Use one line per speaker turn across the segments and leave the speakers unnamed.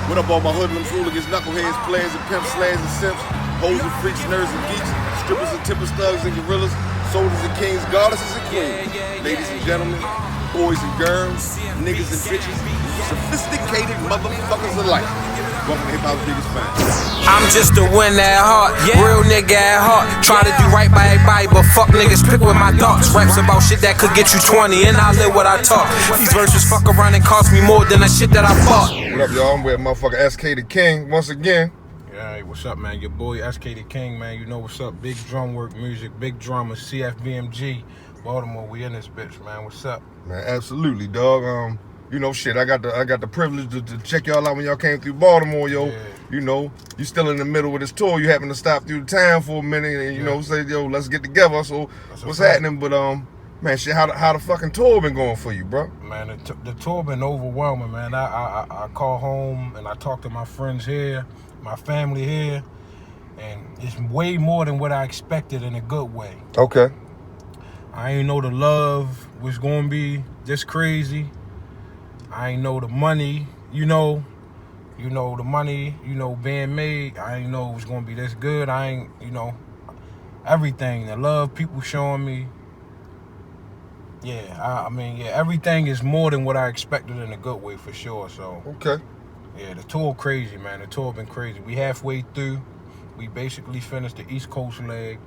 What up, all my hoodlums, hooligans, knuckleheads, players and pimps, slayers and simps, hoes and freaks, nerds and geeks, strippers and tippers, thugs and gorillas, soldiers and kings, goddesses and queens, ladies and gentlemen, boys and girls, niggas and bitches, sophisticated motherfuckers alike. Welcome to hip-hop's biggest fan.
I'm just a winner at heart, real nigga at heart. Try to do right by everybody, but fuck niggas, pick with my thoughts. Raps about shit that could get you 20, and I live what I talk. These verses fuck around and cost me more than the shit that I bought.
What up, y'all? I'm with motherfucker SK the King once again.
Yeah, hey, what's up, man? Your boy SK the King, man. You know what's up? Big DrumWork music, big drummer, CFBMG, Baltimore. We in this bitch, man. What's up?
Man, absolutely, dog. You know, shit, I got the privilege to check y'all out when y'all came through Baltimore, yo.
Yeah.
You know, you still in the middle of this tour. You happen to stop through the town for a minute and, you know, say, yo, let's get together. So, what's happening? But, man, shit, how the fucking tour been going for you, bro?
Man, the tour been overwhelming, man. I call home and I talk to my friends here, my family here, and it's way more than what I expected in a good way.
Okay.
I ain't know the love was gonna be this crazy. I ain't know the money, you know the money, being made. I ain't know it was gonna be this good. I ain't, everything, the love people showing me. Yeah, I mean, everything is more than what I expected in a good way for sure. So,
okay.
Yeah, the tour crazy, man. The tour been crazy. We halfway through. We basically finished the East Coast leg.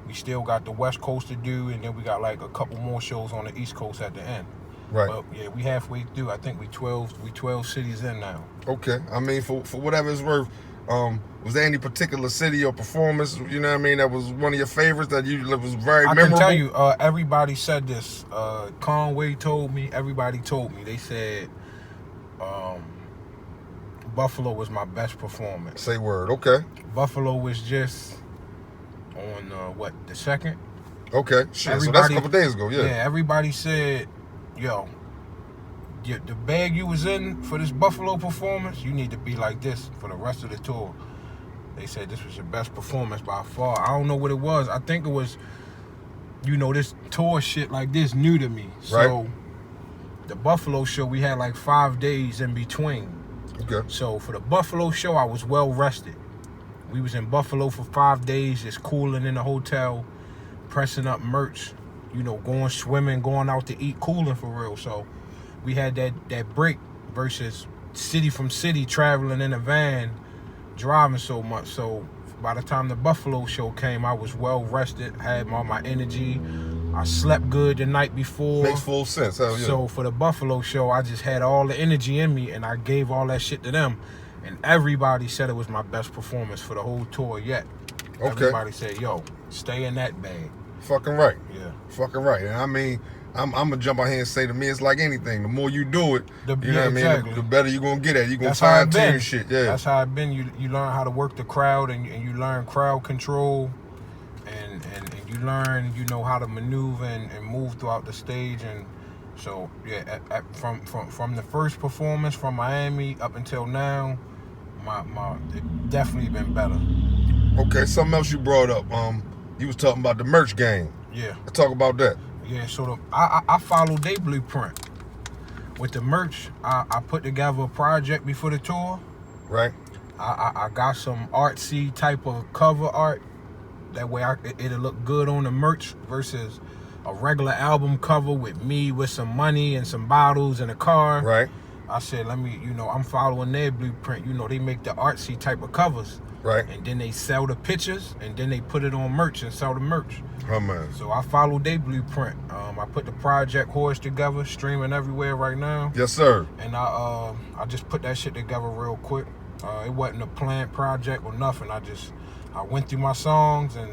We still got the West Coast to do, and then we got like a couple more shows on the East Coast at the end.
Right.
But yeah, we halfway through. I think we 12 cities in now.
Okay. I mean, for whatever it's worth, was there any particular city or performance, you know what I mean, that was one of your favorites that was very memorable?
I can tell you, everybody said this. Conway told me, everybody told me. They said Buffalo was my best performance.
Say word, okay.
Buffalo was just on, the 2nd?
Okay, shit, so that's a couple days ago, yeah.
Yeah, everybody said, yo, the bag you was in for this Buffalo performance, you need to be like this for the rest of the tour. They said this was your best performance by far. I don't know what it was. I think it was, this tour shit like this new to me.
Right.
So the Buffalo show, we had like 5 days in between.
Okay.
So for the Buffalo show, I was well rested. We was in Buffalo for 5 days, just cooling in the hotel, pressing up merch, going swimming, going out to eat, cooling for real. So we had that break versus city from city, traveling in a van, driving so much. So by the time the Buffalo show came, I was well rested, had all my energy. I slept good the night before.
Makes full sense. Hell yeah.
So for the Buffalo show, I just had all the energy in me, and I gave all that shit to them. And everybody said it was my best performance for the whole tour yet.
Okay.
Everybody said, yo, stay in that bag.
Fucking right.
Yeah.
Fucking right. And I mean, I'm gonna jump out here and say, to me, it's like anything. The more you do it, you know what I mean, the better you're gonna get at it. You're gonna fine tune shit. Yeah.
That's how it been. You learn how to work the crowd, and you learn crowd control, and you learn, how to maneuver and move throughout the stage. And so yeah, from the first performance from Miami up until now, it definitely been better.
Okay, something else you brought up. You was talking about the merch game.
Yeah.
Let's talk about that.
Yeah, so I followed their blueprint. With the merch, I put together a project before the tour.
Right.
I got some artsy type of cover art. That way it'll look good on the merch versus a regular album cover with me with some money and some bottles and a car.
Right.
I said, let me, I'm following their blueprint. They make the artsy type of covers.
Right.
And then they sell the pictures, and then they put it on merch and sell the merch.
Oh, man.
So I followed their blueprint. I put the project Horus together, streaming everywhere right now.
Yes, sir.
And I just put that shit together real quick. It wasn't a planned project or nothing. I went through my songs and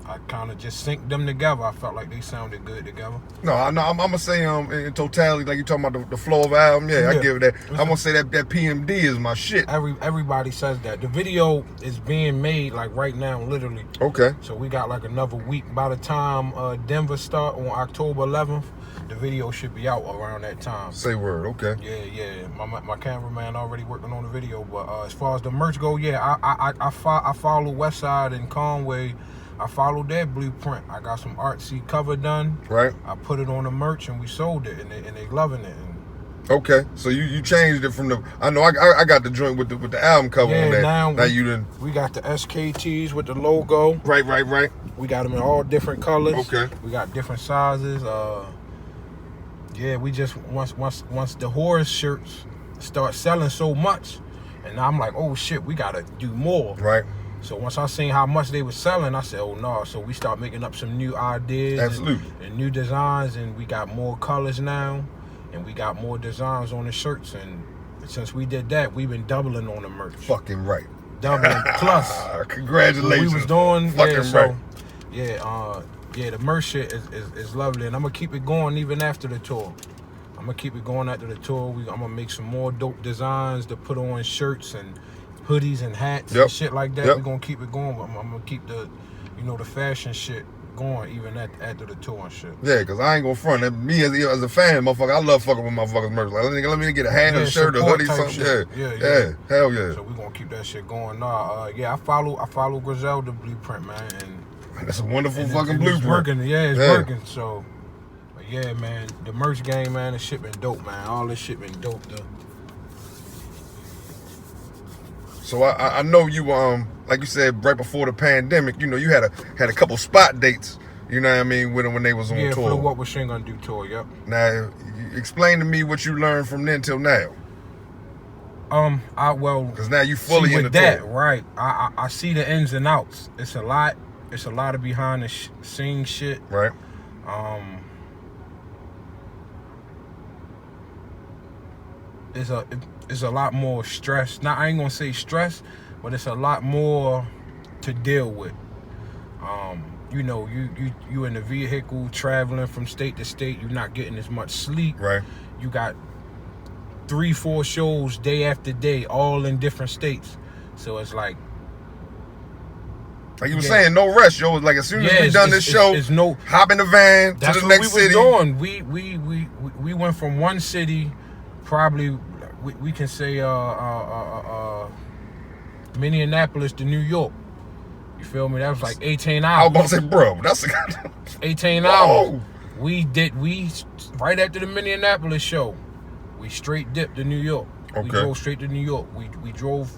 I kind of just synced them together. I felt like they sounded good together.
No, I'm gonna say in totality, like you talking about the flow of the album. Yeah, I give it that. I'm gonna say that PMD is my shit.
Everybody says that. The video is being made like right now, literally.
Okay.
So we got like another week. By the time Denver start on October 11th, the video should be out around that time.
Say word. Okay.
Yeah. My cameraman already working on the video. But as far as the merch go, yeah, I follow Westside and Conway. I followed their blueprint. I got some artsy cover done.
Right.
I put it on the merch and we sold it, and they loving it. And
Okay, so you changed it from the. I know I got the joint with the album cover on that.
Now
you didn't.
We got the SKTs with the logo.
Right.
We got them in all different colors.
Okay.
We got different sizes. We just once the Horus shirts start selling so much, and I'm like, oh shit, we gotta do more.
Right.
So once I seen how much they were selling, I said, oh no. So we start making up some new ideas.
Absolutely.
And new designs, and we got more colors now, and we got more designs on the shirts. And since we did that, we've been doubling on the merch.
Fucking right.
Doubling plus.
Congratulations.
What we was doing.
Fucking right.
The merch shit is lovely, and I'm gonna keep it going even after the tour. I'm gonna keep it going after the tour. I'm gonna make some more dope designs to put on shirts and hoodies and hats and shit like that. We're gonna keep it going. I'm gonna keep the fashion shit going even after the tour and shit.
Yeah, cause I ain't gonna front. Me as a fan, motherfucker, I love fucking with motherfuckers merch. Like, let me get a hat, a shirt, a hoodie, something. Yeah, hell yeah.
So we gonna keep that shit going. I follow Griselda Blueprint, man, and
that's a wonderful fucking
blueprint.
It's
working. It's working. So, but yeah, man, the merch game, man, this shit been dope, man. All this shit been dope, though.
So I know you like you said right before the pandemic, you had a couple spot dates, you know what I mean, when they was on tour.
Yeah, for the What Was Shane Gonna Do tour, yep.
Now, explain to me what you learned from then till now.
Because
now you fully in the
that,
tour.
Right. I see the ins and outs. It's a lot of behind the scenes shit.
Right.
It's a lot more stress. Now, I ain't gonna say stress, but it's a lot more to deal with. You in the vehicle traveling from state to state. You're not getting as much sleep.
Right.
You got 3-4 shows day after day, all in different states. So it's like
you were saying, no rest, yo. Like as soon as we done this show, hop in the van to the next city.
That's what we was doing. We went from one city, probably we can say Minneapolis to New York. You feel me? That was like 18 hours.
I was about to say, bro, that's
18 hours. We right after the Minneapolis show, we straight dipped to New York.
Okay.
We drove straight to New York. We drove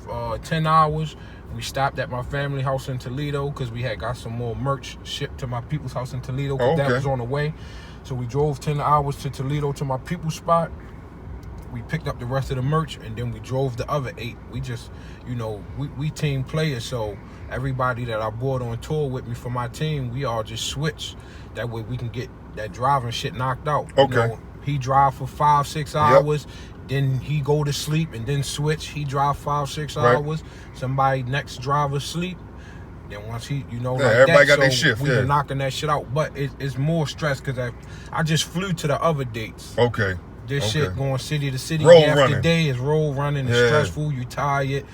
10 hours. We stopped at my family house in Toledo because we had got some more merch shipped to my people's house in Toledo because that was on the way. So we drove 10 hours to Toledo to my people's spot. We picked up the rest of the merch, and then we drove the other 8. We just, we team players, so everybody that I brought on tour with me for my team, we all just switch. That way we can get that driving shit knocked out.
Okay.
He drive for 5-6 hours, then he go to sleep and then switch. He drive 5-6 hours. Somebody next driver sleep. Then once he, like
everybody
that,
got their shift.
We been knocking that shit out, but it's more stress because I just flew to the other dates.
Okay.
This shit going city to city
roll
day after
running.
day is roll running. It's stressful. You tired.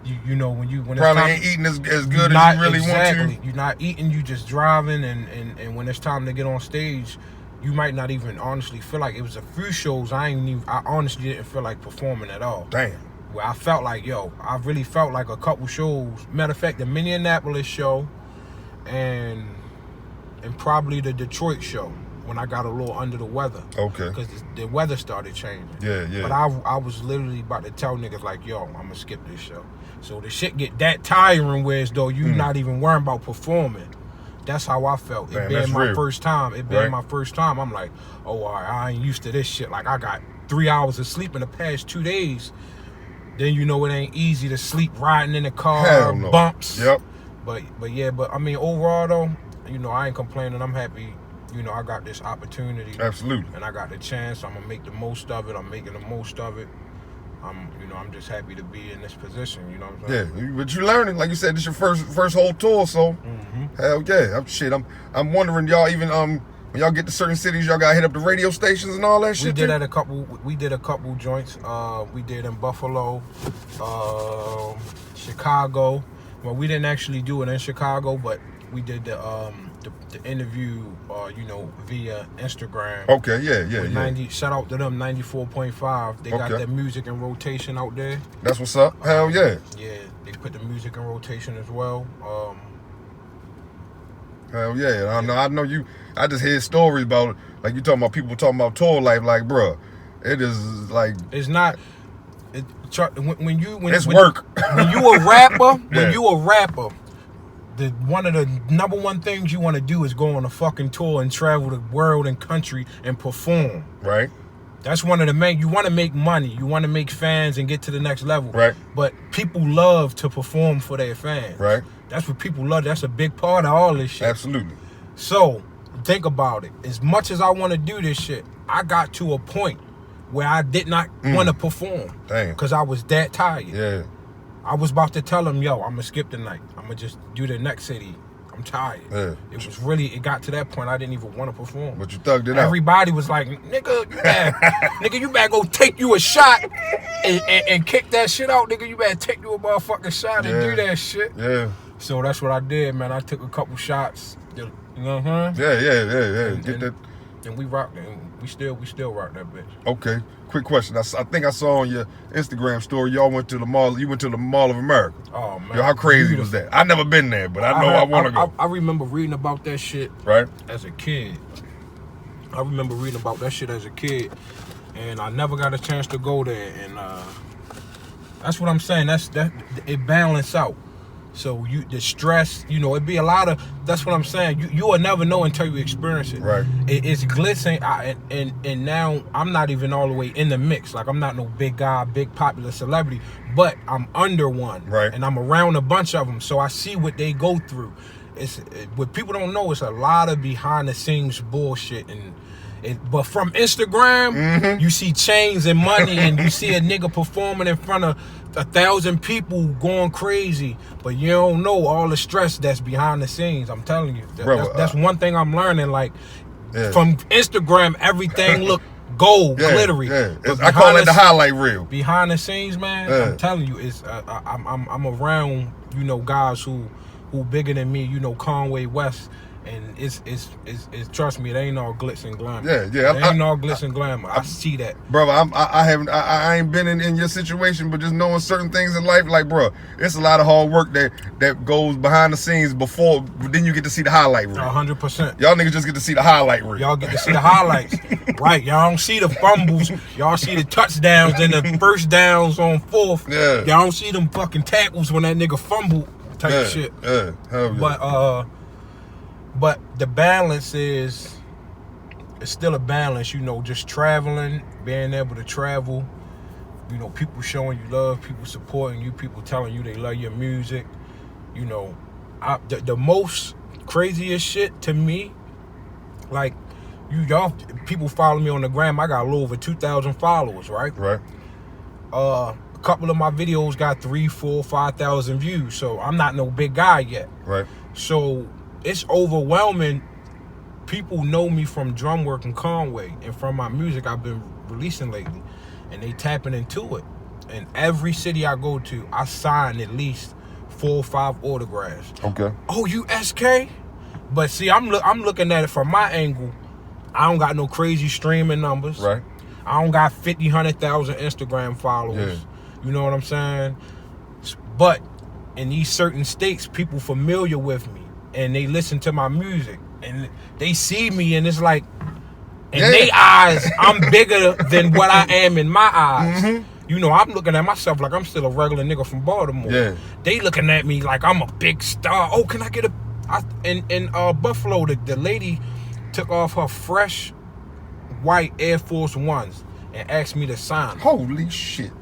When
probably it's ain't eating as good as you really want to.
You're not eating. You just driving, and when it's time to get on stage, you might not even honestly feel like it was a few shows. I honestly didn't feel like performing at all.
Damn.
Where I felt like, I really felt like a couple shows. Matter of fact, the Minneapolis show, and probably the Detroit show. When I got a little under the weather.
Okay.
Because the weather started changing.
Yeah.
But I was literally about to tell niggas like, I'm going to skip this show. So the shit get that tiring where as though you not even worrying about performing. That's how I felt. It being my first time. I'm like, all right, I ain't used to this shit. Like, I got 3 hours of sleep in the past 2 days. Then it ain't easy to sleep riding in the car.
Hell no.
Bumps.
Yep.
But I mean, overall though, I ain't complaining. I'm happy. I got this opportunity.
Absolutely.
And I got the chance. I'm gonna make the most of it. I'm making the most of it. I'm just happy to be in this position. You know what I'm saying?
Yeah, but you learning, like you said, this your first whole tour, so hell yeah. I'm wondering, y'all even when y'all get to certain cities, y'all gotta hit up the radio stations and all that shit.
We did a couple joints. We did in Buffalo, Chicago. Well, we didn't actually do it in Chicago, but we did the interview, via Instagram.
Okay, yeah.
Shout out to them, 94.5. They got their music in rotation out there.
That's what's up. Hell yeah.
Yeah, they put the music in rotation as well.
Hell yeah. I know you. I just hear stories about, like you talking about people talking about tour life, like, bruh, It is like
it's not. When you
work.
When you a rapper,
Yeah.
One of the number one things you want to do is go on a fucking tour and travel the world and country and perform.
Right.
That's one of the main. You want to make money. You want to make fans and get to the next level.
Right.
But people love to perform for their fans.
Right.
That's what people love. That's a big part of all this shit.
Absolutely.
So think about it. As much as I want to do this shit, I got to a point where I did not want to perform.
Damn.
Because I was that tired.
Yeah.
I was about to tell them, yo, I'm going to skip the night. I'm going to just do the next city. I'm tired.
Yeah.
It got to that point I didn't even want to perform.
But you thugged it out.
Everybody was like, nigga, you better go take you a shot and kick that shit out, nigga. You better take you a motherfucking shot and do that shit.
Yeah.
So that's what I did, man. I took a couple shots. You know what I'm saying?
Yeah. Get that.
And we rocked it. And we still rock that bitch.
Okay. Quick question. I think I saw on your Instagram story y'all went to the mall. You went to the Mall of America.
Oh man.
Yo, how crazy was that? I never been there, but I know I want to go.
I remember reading about that shit as a kid. And I never got a chance to go there. And that's what I'm saying. It balanced out. So the stress, it'd be a lot of. That's what I'm saying. You will never know until you experience it.
Right.
It's glistening, and now I'm not even all the way in the mix. Like I'm not no big guy, big popular celebrity, but I'm under one.
Right.
And I'm around a bunch of them, so I see what they go through. What people don't know is a lot of behind the scenes bullshit but from Instagram, you see chains and money, and you see a nigga performing in front of 1,000 people going crazy, but you don't know all the stress that's behind the scenes. I'm telling you, that's one thing I'm learning. Like from Instagram, everything look gold, glittery.
Yeah. I call it the highlight reel.
Behind the scenes, man. I'm telling you, it's I'm around guys who bigger than me. Conway West. And it's trust me, it ain't all glitz and glamour.
Yeah.
It ain't all glitz and glamour. I see that,
brother. I ain't been in your situation, but just knowing certain things in life, like, bro, it's a lot of hard work that goes behind the scenes before. Then you get to see the highlight reel.
100%.
Y'all niggas just get to see the highlight reel.
Y'all get to see the highlights, right? Y'all don't see the fumbles. Y'all see the touchdowns and the first downs on fourth.
Yeah.
Y'all don't see them fucking tackles when that nigga fumbled type shit.
Yeah. Hell yeah.
But the balance it's still a balance, just traveling, being able to travel, people showing you love, people supporting you, people telling you they love your music. The most craziest shit to me, like y'all people follow me on the gram. I got a little over 2,000 followers, right?
Right.
A couple of my videos got 3,000, 4,000, 5,000 views, so I'm not no big guy yet.
Right.
So it's overwhelming. People know me from DrumWork and Conway and from my music I've been releasing lately, and they tapping into it. And every city I go to, I sign at least 4 or 5 autographs.
Okay.
Oh, you SK? But see, I'm looking at it from my angle. I don't got no crazy streaming numbers.
Right.
I don't got 50, 100,000 Instagram followers.
Yeah.
You know what I'm saying? But in these certain states, people familiar with me. And they listen to my music, and they see me, and it's like, in their eyes, I'm bigger than what I am in my eyes. I'm looking at myself like I'm still a regular nigga from Baltimore.
Yeah.
They looking at me like I'm a big star. Oh, can I get in Buffalo, the lady took off her fresh white Air Force Ones and asked me to sign.
Holy shit.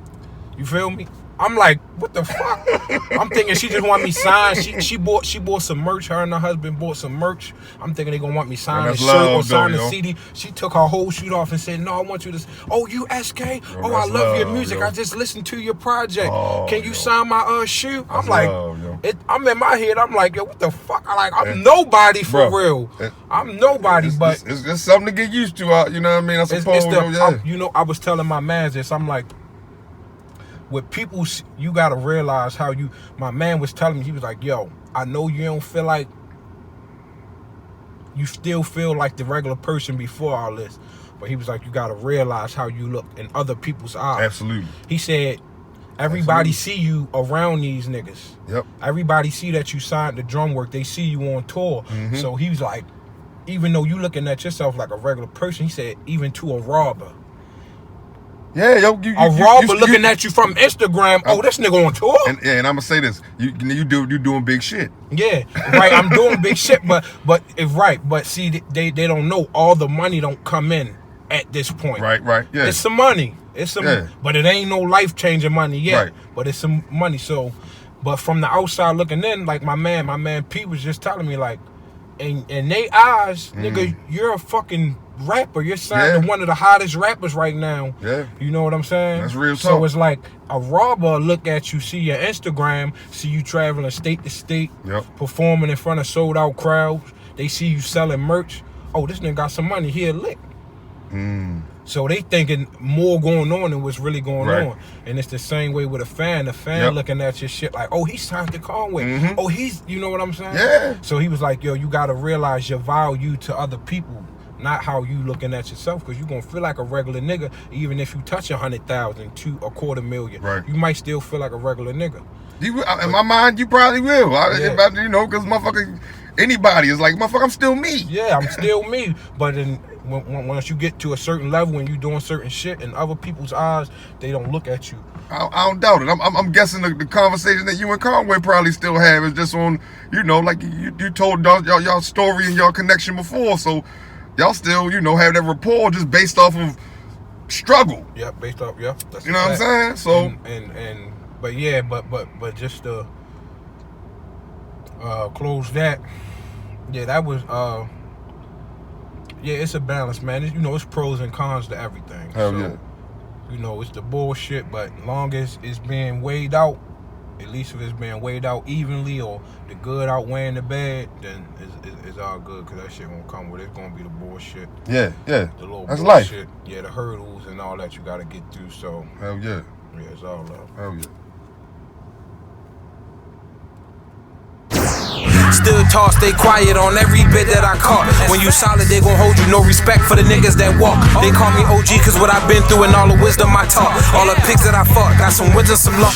You feel me? I'm like, what the fuck? I'm thinking she just want me signed. She bought some merch. Her and her husband bought some merch. I'm thinking they gonna want me sign a shirt or sign a CD. She took her whole shoot off and said, "No, I want you to." Oh, you SK? Oh, I love your music. I just listened to your project. Can you sign my shoe? I'm like, I'm in my head. I'm like, yo, what the fuck? I'm nobody for real. I'm nobody, but
it's just something to get used to. You know what I mean? I suppose.
I was telling my man this. I'm like, with people, you gotta realize how my man was telling me, he was like, yo, I know you don't feel like, you still feel like the regular person before all this, but he was like, you gotta realize how you look in other people's eyes.
Absolutely.
He said, everybody see you around these niggas.
Yep.
Everybody see that you signed the DrumWork. They see you on tour. So he was like, even though you looking at yourself like a regular person, he said, even to a robber,
Yeah, yo,
a robber looking at you from Instagram. Oh, this nigga on tour.
And I'm gonna say this: you doing big shit.
Yeah, right. I'm doing big shit, but it's right. But see, they don't know all the money don't come in at this point.
Right. Yeah,
it's some money. It's some, but it ain't no life changing money yet.
Right.
But it's some money. So, but from the outside looking in, like my man Pete was just telling me, like, in they eyes, nigga, you're a fucking rapper. You're signed to one of the hottest rappers right now.
Yeah.
You know what I'm saying?
That's real talk.
So it's like a robber look at you, see your Instagram, see you traveling state to state, performing in front of sold out crowds. They see you selling merch. Oh, this nigga got some money. He a lick. So they thinking more going on than what's really going on. And it's the same way with a fan. The fan looking at your shit like, oh, he's signed to Conway. Oh, he's, you know what I'm saying?
Yeah.
So he was like, yo, you got to realize your value to other people, not how you looking at yourself, because you going to feel like a regular nigga even if you touch 100,000 to $250,000.
Right.
You might still feel like a regular nigga.
In my mind, you probably will. You know, because motherfucker, anybody is like, motherfucker, I'm still me. Yeah,
I'm still me. But once you get to a certain level and you doing certain shit in other people's eyes, they don't look at you.
I don't doubt it. I'm guessing the conversation that you and Conway probably still have is just on, you know, like you told y'all story and y'all connection before, so y'all still, you know, have that rapport just based off of struggle.
Yeah, based off, that's
you know what I'm saying? So
but yeah, but just to close that, that was it's a balance, man. You know, it's pros and cons to everything.
Hell yeah.
You know, it's the bullshit, but long as it's being weighed out, at least if it's being weighed out evenly or the good outweighing the bad, then it's all good, because that shit won't come with it. It's going to be the bullshit.
Yeah.
The little
that's
bullshit.
Life.
Yeah, the hurdles and all that you got to get through, so.
Hell yeah.
Yeah, it's all love.
Hell yeah.
Still tall, stay quiet on every bit that I caught. When you solid, they gon' hold you. No respect for the niggas that walk. They call me OG cause what I've been through and all the wisdom I taught. All the pigs that I fought, got some wins and some luck.